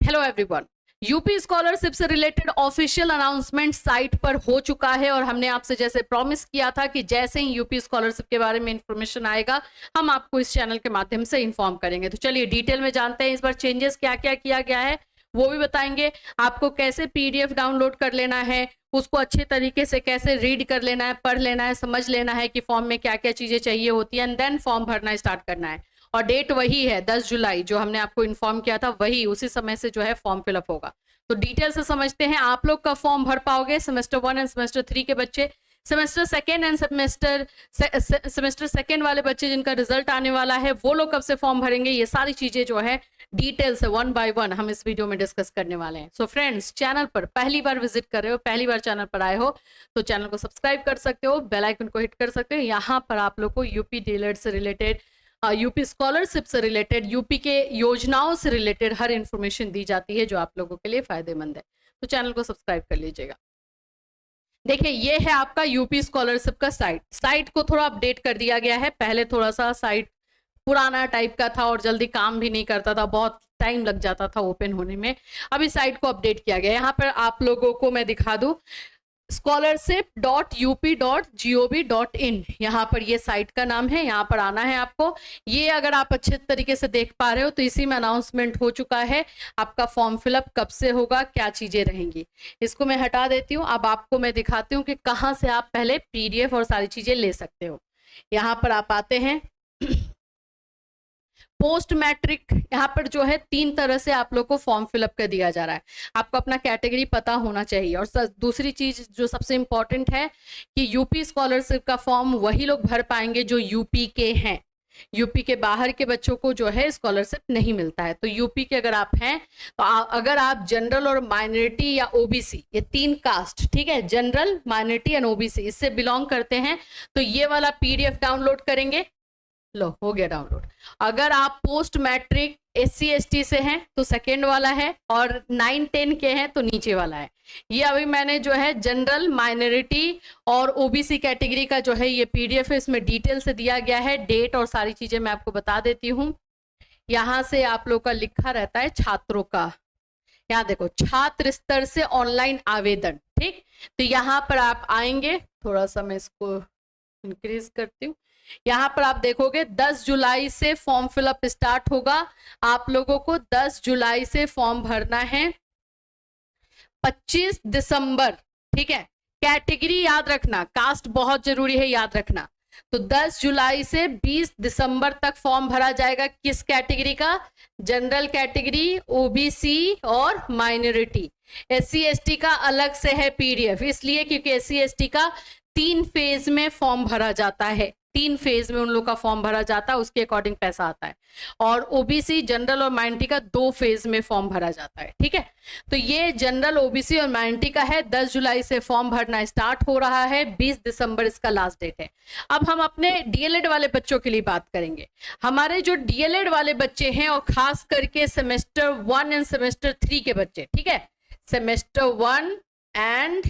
Hello everyone, UP scholarship से related official announcement site पर हो चुका है और हमने आपसे जैसे प्रॉमिस किया था कि जैसे ही यूपी स्कॉलरशिप के बारे में इंफॉर्मेशन आएगा हम आपको इस चैनल के माध्यम से इन्फॉर्म करेंगे। तो चलिए डिटेल में जानते हैं इस बार चेंजेस क्या क्या किया गया है, वो भी बताएंगे। आपको कैसे पीडीएफ डाउनलोड कर लेना है, उसको अच्छे तरीके से कैसे रीड कर लेना है, पढ़ लेना है, समझ लेना है कि फॉर्म में क्या क्या चीजें चाहिए होती है, एंड देन फॉर्म भरना स्टार्ट करना है। और डेट वही है 10 जुलाई, जो हमने आपको इन्फॉर्म किया था वही उसी समय से जो है फॉर्म फिलअप होगा। तो डिटेल से समझते हैं। आप लोग का फॉर्म भर पाओगे सेमेस्टर 1 एंड सेमेस्टर 3 के बच्चे, semester second end semester second वाले बच्चे जिनका रिजल्ट आने वाला है वो लोग कब से फॉर्म भरेंगे, ये सारी चीजें जो है डिटेल से 1 बाय 1 हम इस वीडियो में डिस्कस करने वाले हैं। सो फ्रेंड्स, चैनल पर पहली बार विजिट कर रहे हो, पहली बार चैनल पर आए हो तो चैनल को सब्सक्राइब कर सकते हो, बेल आइकन को हिट कर सकते हो। यहाँ पर आप लोग को यूपी डीएलएड से रिलेटेड, यूपी स्कॉलरशिप से रिलेटेड, यूपी के योजनाओं से रिलेटेड हर इंफॉर्मेशन दी जाती है जो आप लोगों के लिए फायदेमंद है। तो चैनल को सब्सक्राइब कर लीजिएगा। देखिए, ये है आपका यूपी स्कॉलरशिप का साइट को थोड़ा अपडेट कर दिया गया है। पहले थोड़ा सा साइट पुराना टाइप का था और जल्दी काम भी नहीं करता था, बहुत टाइम लग जाता था ओपन होने में। अभी साइट को अपडेट किया गया है। यहाँ पर आप लोगों को मैं दिखा दूं, scholarship.up.gov.in, यहाँ पर ये साइट का नाम है। यहाँ पर आना है आपको। ये अगर आप अच्छे तरीके से देख पा रहे हो तो इसी में अनाउंसमेंट हो चुका है आपका फॉर्म फिलअप कब से होगा, क्या चीजें रहेंगी। इसको मैं हटा देती हूँ। अब आपको मैं दिखाती हूँ कि कहाँ से आप पहले पीडीएफ और सारी चीजें ले सकते हो। यहाँ पर आप आते हैं पोस्ट मैट्रिक, यहाँ पर जो है 3 तरह से आप लोग को फॉर्म फिलअप कर दिया जा रहा है। आपको अपना कैटेगरी पता होना चाहिए। और दूसरी चीज जो सबसे इंपॉर्टेंट है कि यूपी स्कॉलरशिप का फॉर्म वही लोग भर पाएंगे जो यूपी के हैं। यूपी के बाहर के बच्चों को जो है स्कॉलरशिप नहीं मिलता है। तो यूपी के अगर आप हैं तो अगर आप जनरल और माइनॉरिटी या ओबीसी, ये 3 कास्ट, ठीक है, जनरल, माइनॉरिटी एंड ओबीसी, इससे बिलोंग करते हैं तो ये वाला पीडीएफ डाउनलोड करेंगे। लो, हो गया डाउनलोड। अगर आप पोस्ट मैट्रिक SC ST से हैं तो सेकेंड वाला है, और 9-10 के हैं तो नीचे वाला है। ये अभी मैंने जो है जनरल, माइनॉरिटी और ओबीसी कैटेगरी का जो है ये पीडीएफ है, इसमें डिटेल से दिया गया है। डेट और सारी चीजें मैं आपको बता देती हूँ। यहाँ से आप लोग का लिखा रहता है छात्रों का, यहाँ देखो, छात्र स्तर से ऑनलाइन आवेदन, ठीक। तो यहाँ पर आप आएंगे, थोड़ा सा मैं इसको इंक्रीज करती हूँ। यहाँ पर आप देखोगे 10 जुलाई से फॉर्म फिलअप स्टार्ट होगा। आप लोगों को 10 जुलाई से फॉर्म भरना है 25 दिसंबर, ठीक है। कैटेगरी याद रखना, कास्ट बहुत जरूरी है, याद रखना। तो 10 जुलाई से 20 दिसंबर तक फॉर्म भरा जाएगा। किस कैटेगरी का? जनरल कैटेगरी, ओबीसी और माइनॉरिटी। SC ST का अलग से है पीडीएफ, इसलिए क्योंकि SC ST का 3 फेज में फॉर्म भरा जाता है। 3 फेज में उन लोग का फॉर्म भरा जाता है, उसके अकॉर्डिंग पैसा आता है। और ओबीसी, जनरल और माइनॉरिटी का 2 फेज में फॉर्म भरा जाता है, ठीक है। तो ये जनरल, ओबीसी और माइनॉरिटी का है। 10 जुलाई से फॉर्म भरना स्टार्ट हो रहा है, 20 दिसंबर इसका लास्ट डेट है। अब हम अपने डीएलएड वाले बच्चों के लिए बात करेंगे। हमारे जो डीएलएड वाले बच्चे हैं और खास करके सेमेस्टर 1 एंड सेमेस्टर 3 के बच्चे, ठीक है, सेमेस्टर 1 एंड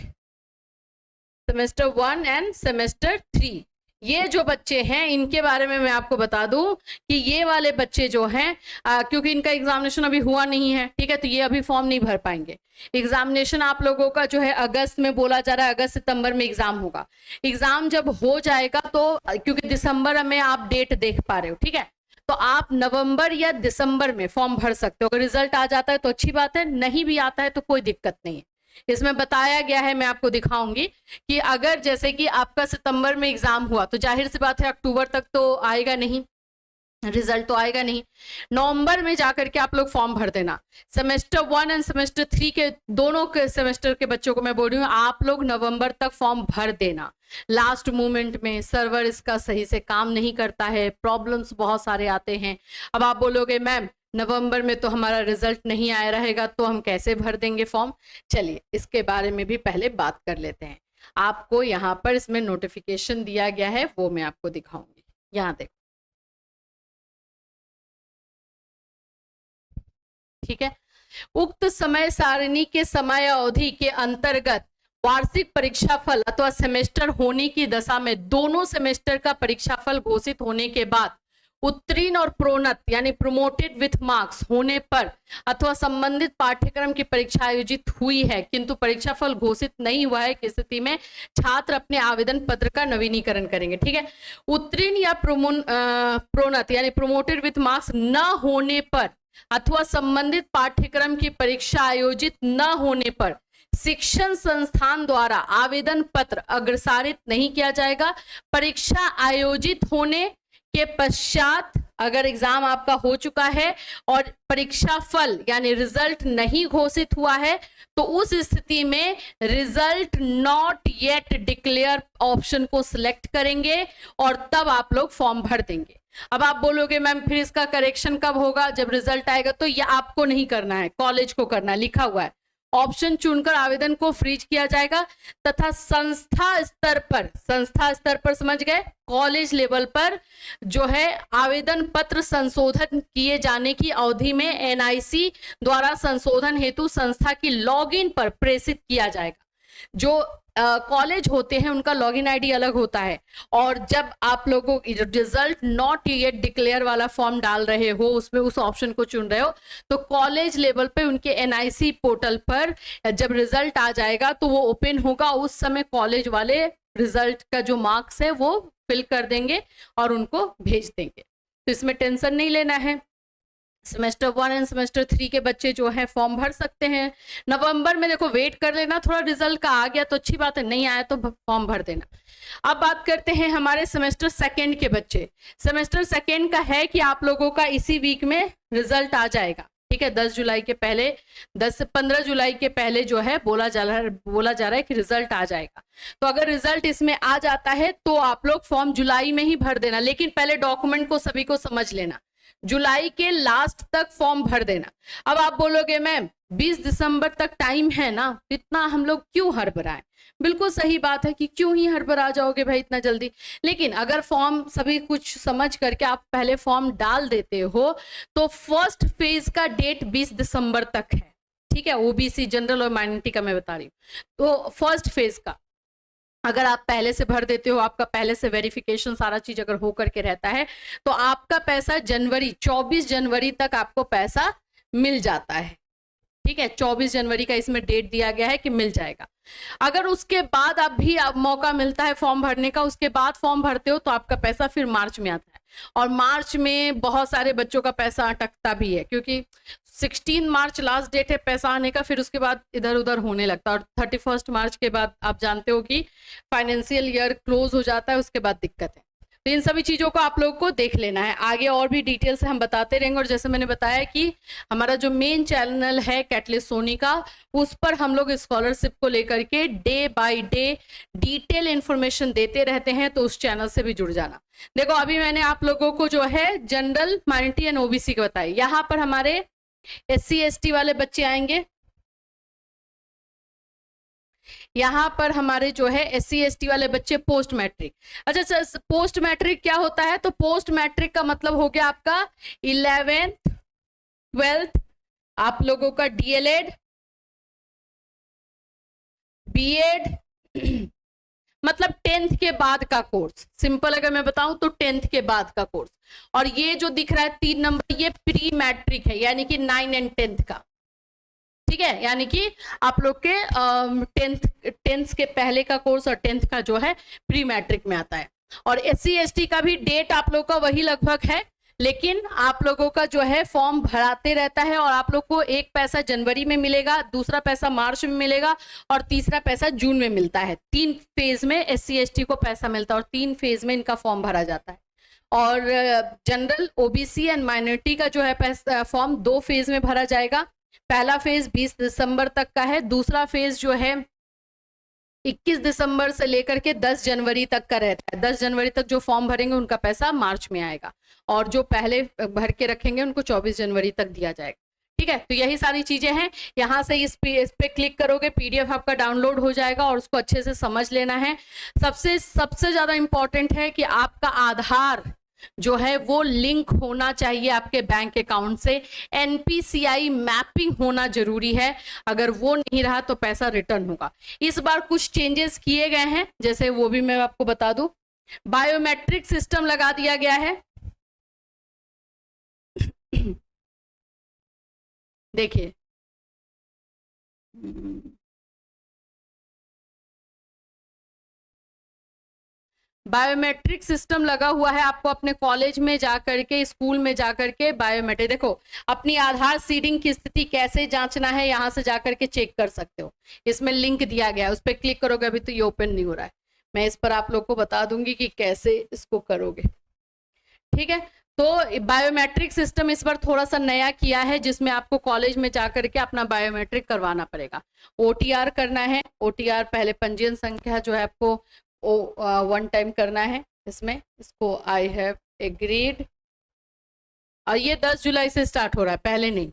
सेमेस्टर 3, ये जो बच्चे हैं इनके बारे में मैं आपको बता दूं कि ये वाले बच्चे जो हैं, क्योंकि इनका एग्जामिनेशन अभी हुआ नहीं है, ठीक है, तो ये अभी फॉर्म नहीं भर पाएंगे। एग्जामिनेशन आप लोगों का जो है अगस्त में बोला जा रहा है, अगस्त सितंबर में एग्जाम होगा। एग्जाम जब हो जाएगा तो, क्योंकि दिसंबर में आप डेट देख पा रहे हो, ठीक है, तो आप नवंबर या दिसंबर में फॉर्म भर सकते हो। अगर रिजल्ट आ जाता है तो अच्छी बात है, नहीं भी आता है तो कोई दिक्कत नहीं है। इसमें बताया गया है, मैं आपको दिखाऊंगी कि अगर जैसे कि आपका सितंबर में एग्जाम हुआ तो जाहिर सी बात है अक्टूबर तक तो आएगा नहीं, रिजल्ट तो आएगा नहीं। नवंबर में जाकर के आप लोग फॉर्म भर देना। सेमेस्टर 1 एंड सेमेस्टर 3 के दोनों के सेमेस्टर के बच्चों को मैं बोल रही हूँ, आप लोग नवंबर तक फॉर्म भर देना। लास्ट मोमेंट में सर्वर इसका सही से काम नहीं करता है, प्रॉब्लम्स बहुत सारे आते हैं। अब आप बोलोगे मैम नवंबर में तो हमारा रिजल्ट नहीं आया रहेगा तो हम कैसे भर देंगे फॉर्म। चलिए इसके बारे में भी पहले बात कर लेते हैं। आपको यहाँ पर इसमें नोटिफिकेशन दिया गया है, वो मैं आपको दिखाऊंगी। यहाँ देखो, ठीक है। उक्त समय सारणी के समय अवधि के अंतर्गत वार्षिक परीक्षाफल अथवा सेमेस्टर होने की दशा में दोनों सेमेस्टर का परीक्षाफल घोषित होने के बाद उत्तीर्ण और प्रोन्नत यानी प्रोमोटेड विथ मार्क्स होने पर अथवा संबंधित पाठ्यक्रम की परीक्षा आयोजित हुई है किंतु परीक्षाफल घोषित नहीं हुआ है की स्थिति में छात्र अपने आवेदन पत्र का नवीनीकरण करेंगे। ठीक है, उत्तीर्ण या प्रोन्नत यानी प्रोमोटेड विथ मार्क्स न होने पर अथवा संबंधित पाठ्यक्रम की परीक्षा आयोजित न होने पर शिक्षण संस्थान द्वारा आवेदन पत्र अग्रसारित नहीं किया जाएगा। परीक्षा आयोजित होने के पश्चात अगर एग्जाम आपका हो चुका है और परीक्षा फल यानी रिजल्ट नहीं घोषित हुआ है तो उस स्थिति में result not yet declare option को सिलेक्ट करेंगे और तब आप लोग फॉर्म भर देंगे। अब आप बोलोगे मैम फिर इसका करेक्शन कब होगा, जब रिजल्ट आएगा। तो ये आपको नहीं करना है, कॉलेज को करना है, लिखा हुआ है। ऑप्शन चुनकर आवेदन को फ्रीज किया जाएगा तथा संस्था स्तर पर समझ गए, कॉलेज लेवल पर जो है आवेदन पत्र संशोधन किए जाने की अवधि में एनआईसी द्वारा संशोधन हेतु संस्था की लॉगिन पर प्रेषित किया जाएगा। जो कॉलेज होते हैं उनका लॉगिन आईडी अलग होता है और जब आप लोगों रिजल्ट नॉट येट डिक्लेयर वाला फॉर्म डाल रहे हो, उसमें उस ऑप्शन को चुन रहे हो, तो कॉलेज लेवल पे उनके एनआईसी पोर्टल पर जब रिजल्ट आ जाएगा तो वो ओपन होगा। उस समय कॉलेज वाले रिजल्ट का जो मार्क्स है वो फिल कर देंगे और उनको भेज देंगे। तो इसमें टेंशन नहीं लेना है। सेमेस्टर 1 एंड सेमेस्टर 3 के बच्चे जो है फॉर्म भर सकते हैं। नवंबर में देखो वेट कर लेना, थोड़ा रिजल्ट का आ गया तो अच्छी बात है, नहीं आया तो फॉर्म भर देना। अब बात करते हैं हमारे सेमेस्टर 2 के बच्चे। सेमेस्टर 2 का है कि आप लोगों का इसी वीक में रिजल्ट आ जाएगा। ठीक है, 10 जुलाई के पहले 10 से 15 जुलाई के पहले जो है बोला जा रहा है कि रिजल्ट आ जाएगा। तो अगर रिजल्ट इसमें आ जाता है तो आप लोग फॉर्म जुलाई में ही भर देना, लेकिन पहले डॉक्यूमेंट को सभी को समझ लेना। जुलाई के लास्ट तक फॉर्म भर देना। अब आप बोलोगे मैम 20 दिसंबर तक टाइम है ना, इतना हम लोग क्यों हड़बड़ाएं। बिल्कुल सही बात है कि क्यों ही हड़बड़ा जाओगे भाई इतना जल्दी। लेकिन अगर फॉर्म सभी कुछ समझ करके आप पहले फॉर्म डाल देते हो तो फर्स्ट फेज का डेट 20 दिसंबर तक है। ठीक है, ओबीसी जनरल और माइनॉरिटी का मैं बता रही हूँ। तो फर्स्ट फेज का अगर आप पहले से भर देते हो, आपका पहले से वेरिफिकेशन सारा चीज अगर हो करके रहता है तो आपका पैसा 24 जनवरी तक आपको पैसा मिल जाता है। ठीक है, 24 जनवरी का इसमें डेट दिया गया है कि मिल जाएगा। अगर उसके बाद आप मौका मिलता है फॉर्म भरने का, उसके बाद फॉर्म भरते हो तो आपका पैसा फिर मार्च में आता है। और मार्च में बहुत सारे बच्चों का पैसा अटकता भी है क्योंकि 16 मार्च लास्ट डेट है पैसा आने का, फिर उसके बाद इधर उधर होने लगता है। और 31 मार्च के बाद आप जानते हो कि फाइनेंशियल ईयर क्लोज हो जाता है, उसके बाद दिक्कत है। तो इन सभी चीजों को आप लोगों को देख लेना है। आगे और भी डिटेल से हम बताते रहेंगे। और जैसे मैंने बताया कि हमारा जो मेन चैनल है कैटलिस्ट सोनी का, उस पर हम लोग स्कॉलरशिप को लेकर के day by day detail information देते रहते हैं, तो उस चैनल से भी जुड़ जाना। देखो अभी मैंने आप लोगों को जो है जनरल, माइनॉरिटी एंड ओबीसी के बताई। यहाँ पर हमारे SC ST वाले बच्चे आएंगे, यहाँ पर हमारे जो है SC ST वाले बच्चे पोस्ट मैट्रिक। अच्छा, पोस्ट मैट्रिक क्या होता है? तो पोस्ट मैट्रिक का मतलब हो गया आपका 11th 12th, आप लोगों का DLED BEd मतलब 10th के बाद का कोर्स। सिंपल अगर मैं बताऊं तो 10th के बाद का कोर्स। और ये जो दिख रहा है 3 नंबर, ये प्री मैट्रिक है, यानी कि 9 एंड 10th का। ठीक है, यानी कि आप लोग के 10th के पहले का कोर्स और 10th का जो है प्री मैट्रिक में आता है। और SC ST का भी डेट आप लोग का वही लगभग है, लेकिन आप लोगों का जो है फॉर्म भराते रहता है। और आप लोग को एक पैसा जनवरी में मिलेगा, दूसरा पैसा मार्च में मिलेगा और तीसरा पैसा जून में मिलता है। 3 फेज में SC ST को पैसा मिलता है और 3 फेज में इनका फॉर्म भरा जाता है। और जनरल, OBC एंड माइनॉरिटी का जो है पैसा फॉर्म 2 फेज में भरा जाएगा। पहला फेज 20 दिसंबर तक का है, दूसरा फेज जो है 21 दिसंबर से लेकर के 10 जनवरी तक का रहता है। 10 जनवरी तक जो फॉर्म भरेंगे उनका पैसा मार्च में आएगा और जो पहले भर के रखेंगे उनको 24 जनवरी तक दिया जाएगा। ठीक है, तो यही सारी चीजें हैं। यहाँ से इस पे क्लिक करोगे, PDF आपका डाउनलोड हो जाएगा और उसको अच्छे से समझ लेना है। सबसे ज्यादा इंपॉर्टेंट है कि आपका आधार जो है वो लिंक होना चाहिए आपके बैंक अकाउंट से। NPCI मैपिंग होना जरूरी है, अगर वो नहीं रहा तो पैसा रिटर्न होगा। इस बार कुछ चेंजेस किए गए हैं, जैसे वो भी मैं आपको बता दूं। बायोमेट्रिक सिस्टम लगा दिया गया है। देखिए, बायोमेट्रिक सिस्टम लगा हुआ है। आपको अपने कॉलेज में जाकर के, स्कूल में जाकर के बायोमेट्रिक, देखो अपनी आधार सीडिंग की स्थिति कैसे जांचना है, यहां से जाकर के चेक कर सकते हो। इसमें लिंक दिया गया है, उस पर क्लिक करोगे, अभी तो ये ओपन नहीं हो रहा है। मैं इस पर आप लोग को बता दूंगी कि कैसे इसको करोगे। ठीक है, तो बायोमेट्रिक सिस्टम इस बार थोड़ा सा नया किया है, जिसमें आपको कॉलेज में जाकर के अपना बायोमेट्रिक करवाना पड़ेगा। ओटीआर करना है। ओटीआर पहले पंजीयन संख्या जो है आपको वन टाइम करना है। इसमें इसको आई हैव एग्रीड, और ये 10 जुलाई से स्टार्ट हो रहा है, पहले नहीं।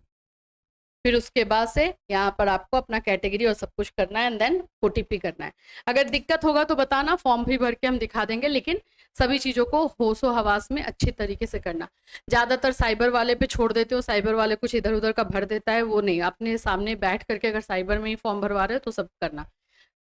फिर उसके बाद से यहाँ पर आपको अपना कैटेगरी और सब कुछ करना है, एंड देन ओटीपी करना है। अगर दिक्कत होगा तो बताना, फॉर्म भी भर के हम दिखा देंगे, लेकिन सभी चीजों को होशो हवास में अच्छी तरीके से करना। ज्यादातर साइबर वाले पे छोड़ देते हो, साइबर वाले कुछ इधर उधर का भर देता है, वो नहीं, अपने सामने बैठ करके अगर साइबर में ही फॉर्म भरवा रहे हो तो सब करना,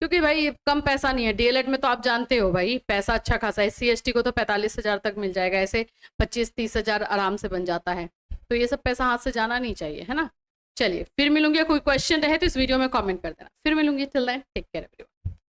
क्योंकि भाई कम पैसा नहीं है। डीएलएड में तो आप जानते हो भाई पैसा अच्छा खासा है। SC/ST को तो 45,000 तक मिल जाएगा, ऐसे 25-30,000 आराम से बन जाता है। तो ये सब पैसा हाथ से जाना नहीं चाहिए, है ना। चलिए फिर मिलूंगी, कोई क्वेश्चन रहे तो इस वीडियो में कमेंट कर देना। फिर मिलूंगी, till then take care everyone.